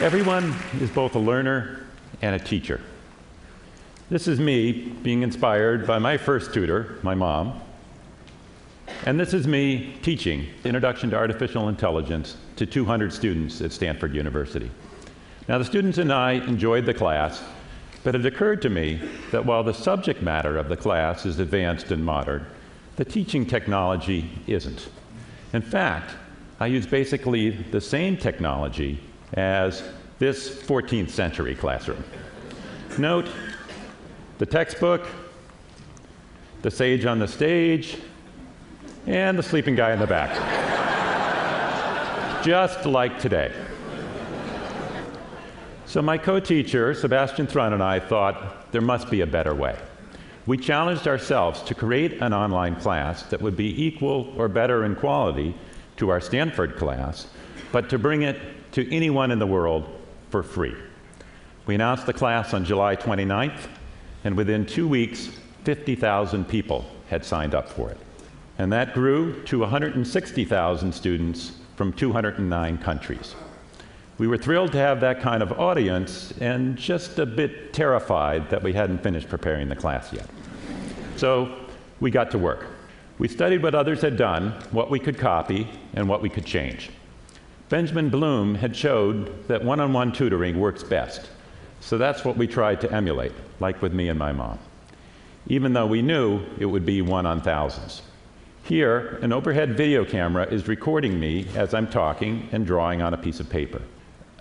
Everyone is both a learner and a teacher. This is me being inspired by my first tutor, my mom. And this is me teaching Introduction to Artificial Intelligence to 200 students at Stanford University. Now, the students and I enjoyed the class, but it occurred to me that while the subject matter of the class is advanced and modern, the teaching technology isn't. In fact, I use basically the same technology as this 14th century classroom. Note the textbook, the sage on the stage, and the sleeping guy in the back. Just like today. So my co-teacher, Sebastian Thrun, and I thought there must be a better way. We challenged ourselves to create an online class that would be equal or better in quality to our Stanford class, but to bring it to anyone in the world for free. We announced the class on July 29th, and within 2 weeks, 50,000 people had signed up for it. And that grew to 160,000 students from 209 countries. We were thrilled to have that kind of audience and just a bit terrified that we hadn't finished preparing the class yet. So we got to work. We studied what others had done, what we could copy, and what we could change. Benjamin Bloom had showed that one-on-one tutoring works best. So that's what we tried to emulate, like with me and my mom, even though we knew it would be one on thousands. Here, an overhead video camera is recording me as I'm talking and drawing on a piece of paper.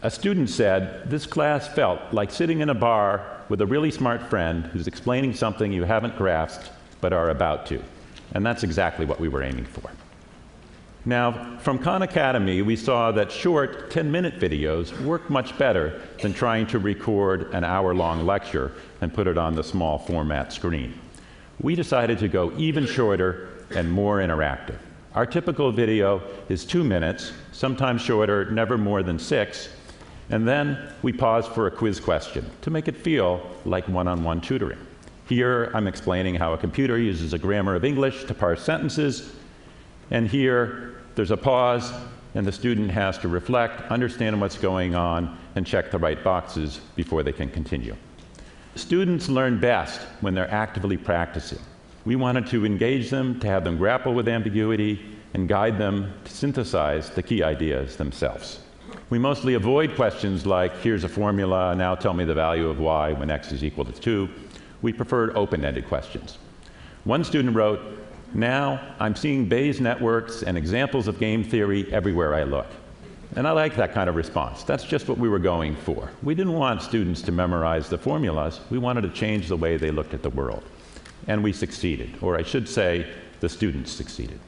A student said, "This class felt like sitting in a bar with a really smart friend who's explaining something you haven't grasped but are about to." And that's exactly what we were aiming for. Now, from Khan Academy, we saw that short 10-minute videos work much better than trying to record an hour-long lecture and put it on the small format screen. We decided to go even shorter and more interactive. Our typical video is 2 minutes, sometimes shorter, never more than 6, and then we pause for a quiz question to make it feel like one-on-one tutoring. Here, I'm explaining how a computer uses a grammar of English to parse sentences, and here, there's a pause, and the student has to reflect, understand what's going on, and check the right boxes before they can continue. Students learn best when they're actively practicing. We wanted to engage them, to have them grapple with ambiguity, and guide them to synthesize the key ideas themselves. We mostly avoid questions like, here's a formula, now tell me the value of y when x is equal to 2. We preferred open-ended questions. One student wrote, "Now I'm seeing Bayes networks and examples of game theory everywhere I look." And I like that kind of response. That's just what we were going for. We didn't want students to memorize the formulas. We wanted to change the way they looked at the world. And we succeeded, or I should say, the students succeeded.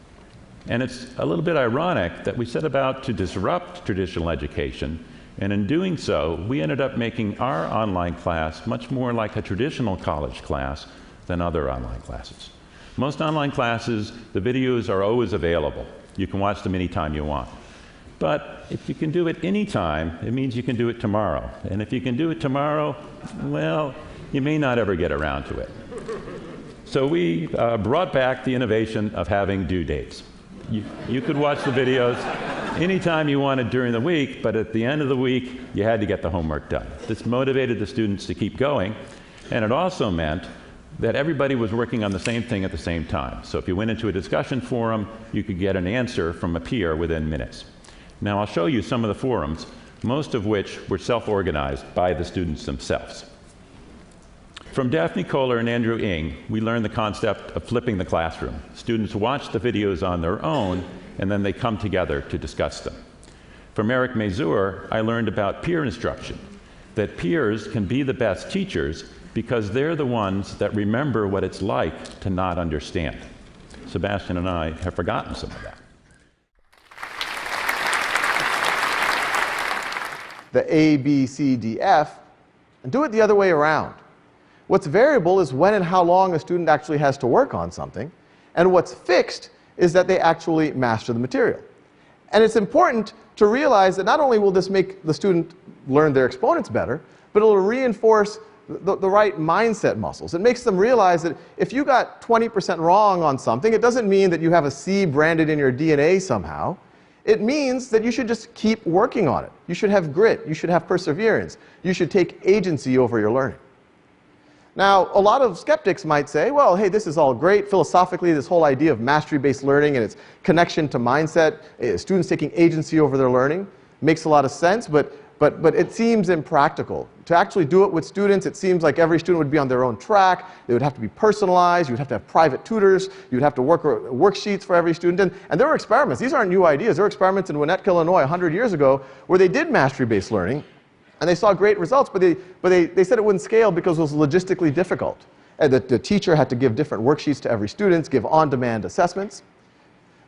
And it's a little bit ironic that we set about to disrupt traditional education, and in doing so, we ended up making our online class much more like a traditional college class than other online classes. Most online classes, the videos are always available. You can watch them anytime you want. But if you can do it anytime, it means you can do it tomorrow. And if you can do it tomorrow, well, you may not ever get around to it. So we brought back the innovation of having due dates. You could watch the videos anytime you wanted during the week, but at the end of the week, you had to get the homework done. This motivated the students to keep going, and it also meant that everybody was working on the same thing at the same time. So if you went into a discussion forum, you could get an answer from a peer within minutes. Now I'll show you some of the forums, most of which were self-organized by the students themselves. From Daphne Kohler and Andrew Ng, we learned the concept of flipping the classroom. Students watch the videos on their own, and then they come together to discuss them. From Eric Mazur, I learned about peer instruction, that peers can be the best teachers because they're the ones that remember what it's like to not understand. Sebastian and I have forgotten some of that. The A, B, C, D, F, and do it the other way around. What's variable is when and how long a student actually has to work on something, and what's fixed is that they actually master the material. And it's important to realize that not only will this make the student learn their exponents better, but it'll reinforce the right mindset muscles. It makes them realize that if you got 20% wrong on something, it doesn't mean that you have a C branded in your DNA somehow. It means that you should just keep working on it. You should have grit. You should have perseverance. You should take agency over your learning. Now, a lot of skeptics might say, well, hey, this is all great. Philosophically, this whole idea of mastery-based learning and its connection to mindset, students taking agency over their learning, makes a lot of sense, but it seems impractical. To actually do it with students, it seems like every student would be on their own track. They would have to be personalized. You would have to have private tutors. You would have to work worksheets for every student. And there were experiments. These aren't new ideas. There were experiments in Winnetka, Illinois, 100 years ago, where they did mastery-based learning. And they saw great results, but they said it wouldn't scale because it was logistically difficult. And the teacher had to give different worksheets to every student, give on-demand assessments.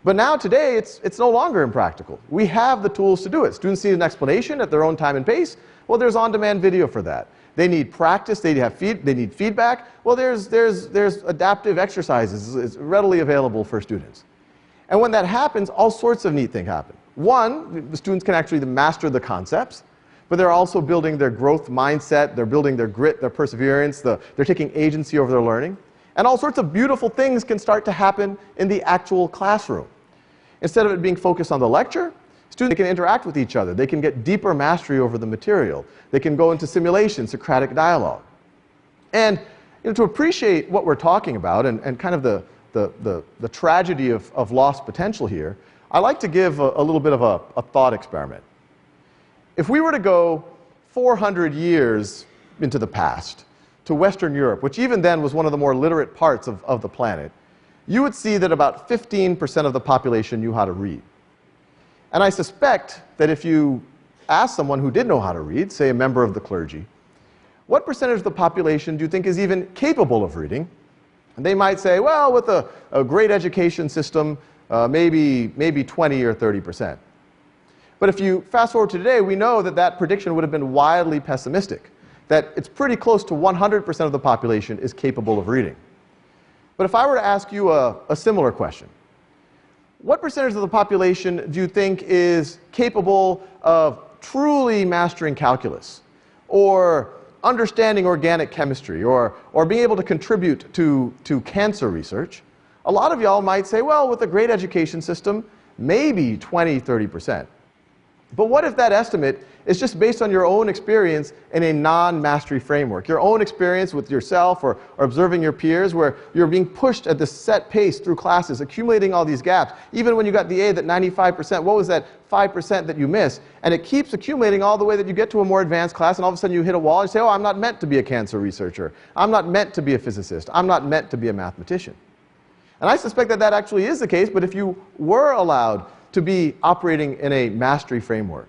But now, today, it's no longer impractical. We have the tools to do it. Students need an explanation at their own time and pace. Well, there's on-demand video for that. They need practice. They need feedback. Well, there's adaptive exercises. It's readily available for students. And when that happens, all sorts of neat things happen. One, the students can actually master the concepts, but they're also building their growth mindset. They're building their grit, their perseverance. They're taking agency over their learning. And all sorts of beautiful things can start to happen in the actual classroom. Instead of it being focused on the lecture, students can interact with each other. They can get deeper mastery over the material. They can go into simulation, Socratic dialogue. And to appreciate what we're talking about and kind of the tragedy of lost potential here, I like to give a little bit of a thought experiment. If we were to go 400 years into the past to Western Europe, which even then was one of the more literate parts of the planet, you would see that about 15% of the population knew how to read. And I suspect that if you ask someone who did know how to read, say a member of the clergy, what percentage of the population do you think is even capable of reading? And they might say, well, with a great education system, maybe 20 or 30%. But if you fast forward to today, we know that prediction would have been wildly pessimistic, that it's pretty close to 100% of the population is capable of reading. But if I were to ask you a similar question, what percentage of the population do you think is capable of truly mastering calculus, or understanding organic chemistry, or being able to contribute to cancer research? A lot of y'all might say, well, with a great education system, maybe 20, 30%. But what if that estimate is just based on your own experience in a non-mastery framework, your own experience with yourself or observing your peers, where you're being pushed at this set pace through classes, accumulating all these gaps? Even when you got the A, that 95%, what was that 5% that you missed? And it keeps accumulating all the way that you get to a more advanced class, and all of a sudden you hit a wall and you say, oh, I'm not meant to be a cancer researcher. I'm not meant to be a physicist. I'm not meant to be a mathematician. And I suspect that actually is the case, but if you were allowed to be operating in a mastery framework,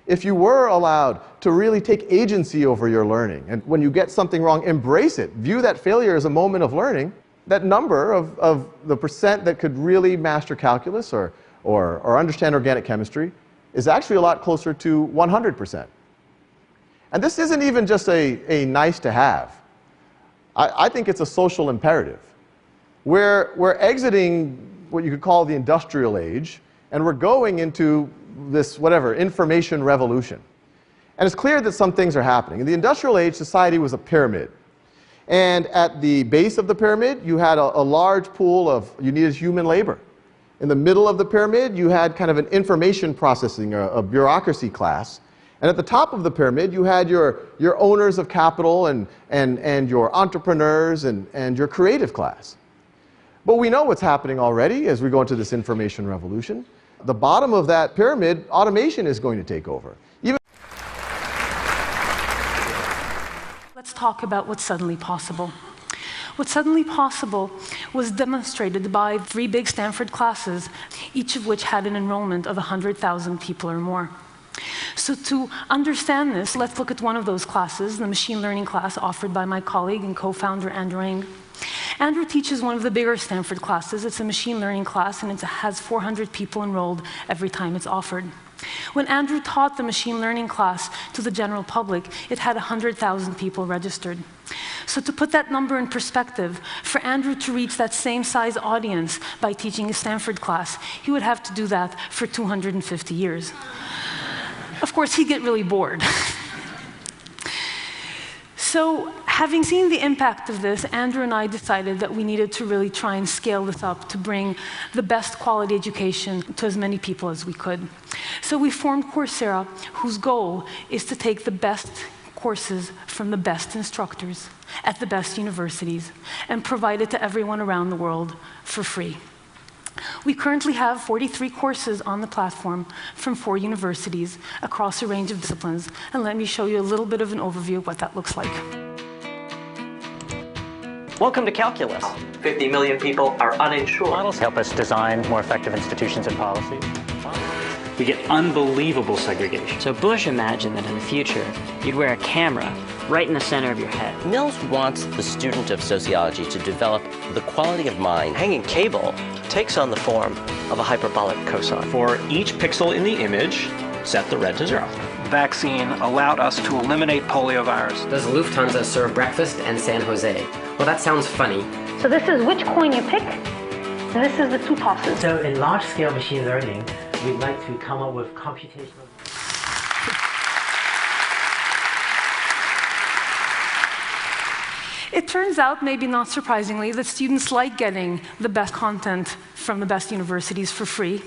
if you were allowed to really take agency over your learning, and when you get something wrong, embrace it, view that failure as a moment of learning, that number of the percent that could really master calculus or understand organic chemistry is actually a lot closer to 100%. And this isn't even just a nice to have. I think it's a social imperative. We're exiting what you could call the industrial age, and we're going into this, information revolution. And it's clear that some things are happening. In the industrial age, society was a pyramid. And at the base of the pyramid, you had a large pool you needed human labor. In the middle of the pyramid, you had kind of an information processing, a bureaucracy class. And at the top of the pyramid, you had your owners of capital and your entrepreneurs and your creative class. But we know what's happening already as we go into this information revolution. The bottom of that pyramid, automation is going to take over. Let's talk about what's suddenly possible. What's suddenly possible was demonstrated by 3 big Stanford classes, each of which had an enrollment of 100,000 people or more. So to understand this, let's look at one of those classes, the machine learning class offered by my colleague and co-founder Andrew Ng. Andrew teaches one of the bigger Stanford classes. It's a machine learning class, and it has 400 people enrolled every time it's offered. When Andrew taught the machine learning class to the general public, it had 100,000 people registered. So to put that number in perspective, for Andrew to reach that same size audience by teaching a Stanford class, he would have to do that for 250 years. Of course, he'd get really bored. So Having seen the impact of this, Andrew and I decided that we needed to really try and scale this up to bring the best quality education to as many people as we could. So we formed Coursera, whose goal is to take the best courses from the best instructors at the best universities and provide it to everyone around the world for free. We currently have 43 courses on the platform from 4 universities across a range of disciplines, and let me show you a little bit of an overview of what that looks like. Welcome to Calculus. 50 million people are uninsured. Models help us design more effective institutions and policies. We get unbelievable segregation. So Bush imagined that in the future, you'd wear a camera right in the center of your head. Mills wants the student of sociology to develop the quality of mind. Hanging cable takes on the form of a hyperbolic cosine. For each pixel in the image, set the red to 0. Vaccine allowed us to eliminate poliovirus. Does Lufthansa serve breakfast in San Jose? Well, that sounds funny. So this is which coin you pick, and this is the 2 tosses. So in large-scale machine learning, we'd like to come up with computational... It turns out, maybe not surprisingly, that students like getting the best content from the best universities for free.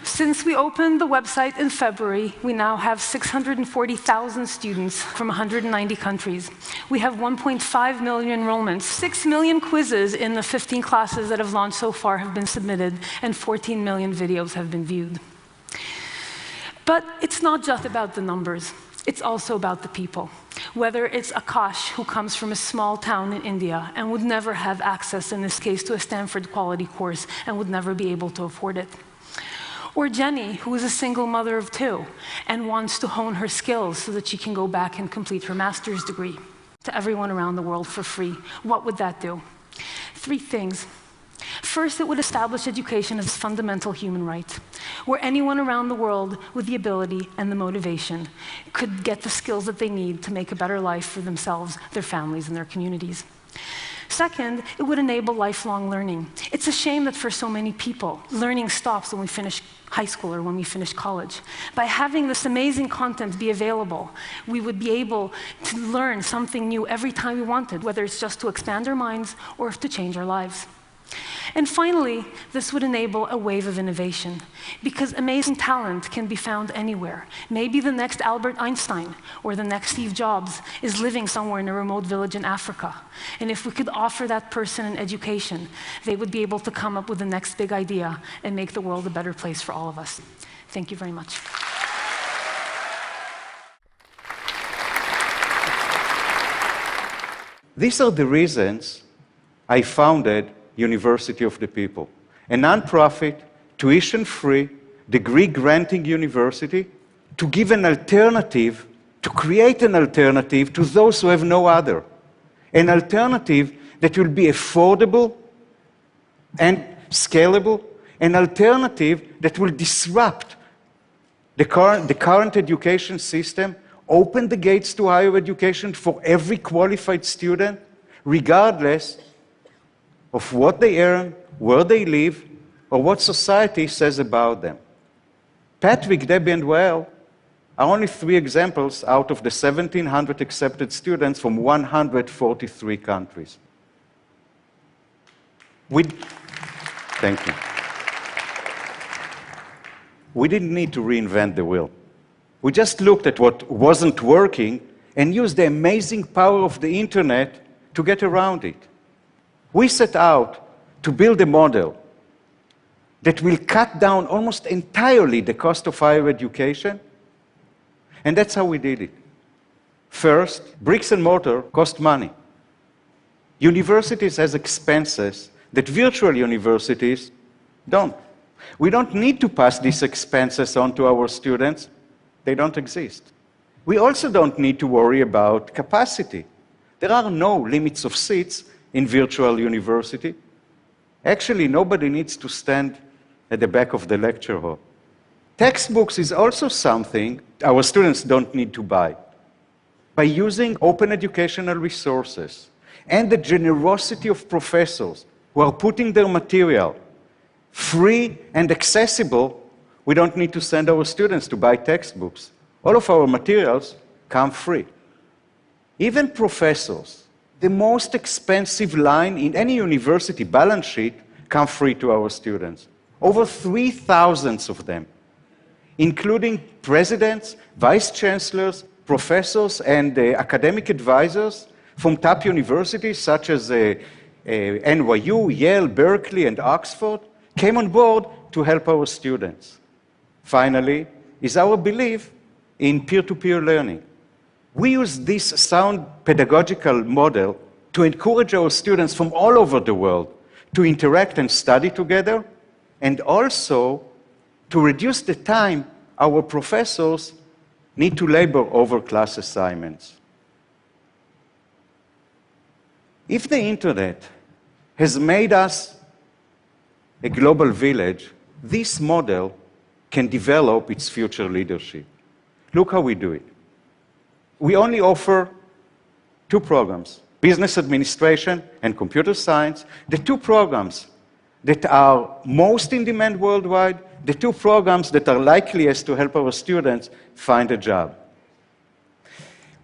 Since we opened the website in February, we now have 640,000 students from 190 countries. We have 1.5 million enrollments. 6 million quizzes in the 15 classes that have launched so far have been submitted, and 14 million videos have been viewed. But it's not just about the numbers. It's also about the people. Whether it's Akash, who comes from a small town in India and would never have access, in this case, to a Stanford quality course and would never be able to afford it. Or Jenny, who is a single mother of 2 and wants to hone her skills so that she can go back and complete her master's degree. To everyone around the world for free. What would that do? 3 things. First, it would establish education as a fundamental human right, where anyone around the world with the ability and the motivation could get the skills that they need to make a better life for themselves, their families, and their communities. Second, it would enable lifelong learning. It's a shame that for so many people, learning stops when we finish high school or when we finish college. By having this amazing content be available, we would be able to learn something new every time we wanted, whether it's just to expand our minds or to change our lives. And finally, this would enable a wave of innovation, because amazing talent can be found anywhere. Maybe the next Albert Einstein or the next Steve Jobs is living somewhere in a remote village in Africa. And if we could offer that person an education, they would be able to come up with the next big idea and make the world a better place for all of us. Thank you very much. These are the reasons I founded University of the People, a non-profit, tuition-free, degree-granting university to give an alternative, to create an alternative to those who have no other. An alternative that will be affordable and scalable, an alternative that will disrupt the current education system, open the gates to higher education for every qualified student, regardless of what they earn, where they live, or what society says about them. Patrick, Debbie, and Wael are only 3 examples out of the 1,700 accepted students from 143 countries. Thank you. We didn't need to reinvent the wheel. We just looked at what wasn't working and used the amazing power of the internet to get around it. We set out to build a model that will cut down almost entirely the cost of higher education, and that's how we did it. First, bricks and mortar cost money. Universities have expenses that virtual universities don't. We don't need to pass these expenses on to our students. They don't exist. We also don't need to worry about capacity. There are no limits of seats in virtual university. Actually, nobody needs to stand at the back of the lecture hall. Textbooks is also something our students don't need to buy. By using open educational resources and the generosity of professors who are putting their material free and accessible, we don't need to send our students to buy textbooks. All of our materials come free. Even professors, the most expensive line in any university balance sheet, come free to our students. Over 3,000 of them, including presidents, vice chancellors, professors, and academic advisors from top universities such as NYU, Yale, Berkeley, and Oxford, came on board to help our students. Finally, is our belief in peer-to-peer learning. We use this sound pedagogical model to encourage our students from all over the world to interact and study together, and also to reduce the time our professors need to labor over class assignments. If the internet has made us a global village, this model can develop its future leadership. Look how we do it. We only offer 2 programs, business administration and computer science, the 2 programs that are most in demand worldwide, the 2 programs that are likeliest to help our students find a job.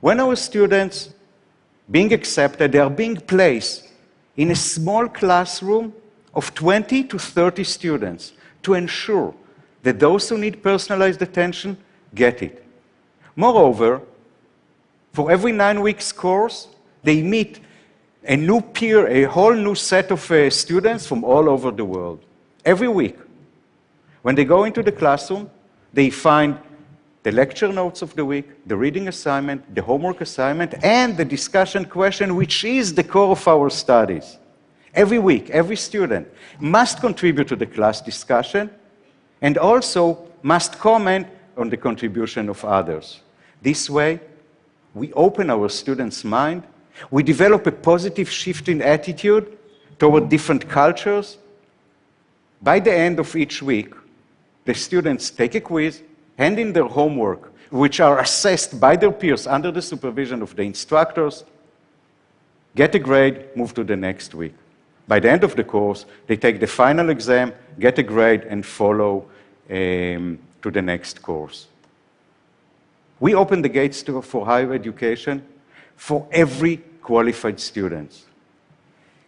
When our students being accepted, they are being placed in a small classroom of 20 to 30 students to ensure that those who need personalized attention get it. Moreover, for every 9 weeks course, they meet a new peer, a whole new set of students from all over the world. Every week. When they go into the classroom, they find the lecture notes of the week, the reading assignment, the homework assignment, and the discussion question, which is the core of our studies. Every week, every student must contribute to the class discussion and also must comment on the contribution of others. This way, we open our students' mind, we develop a positive shift in attitude toward different cultures. By the end of each week, the students take a quiz, hand in their homework, which are assessed by their peers under the supervision of the instructors, get a grade, move to the next week. By the end of the course, they take the final exam, get a grade, and follow to the next course. We open the gates for higher education for every qualified student.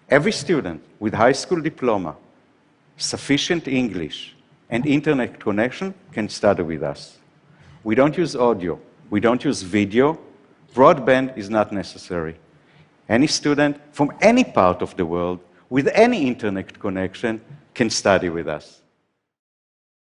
Every student with high school diploma, sufficient English, and internet connection can study with us. We don't use audio. We don't use video. Broadband is not necessary. Any student from any part of the world with any internet connection can study with us.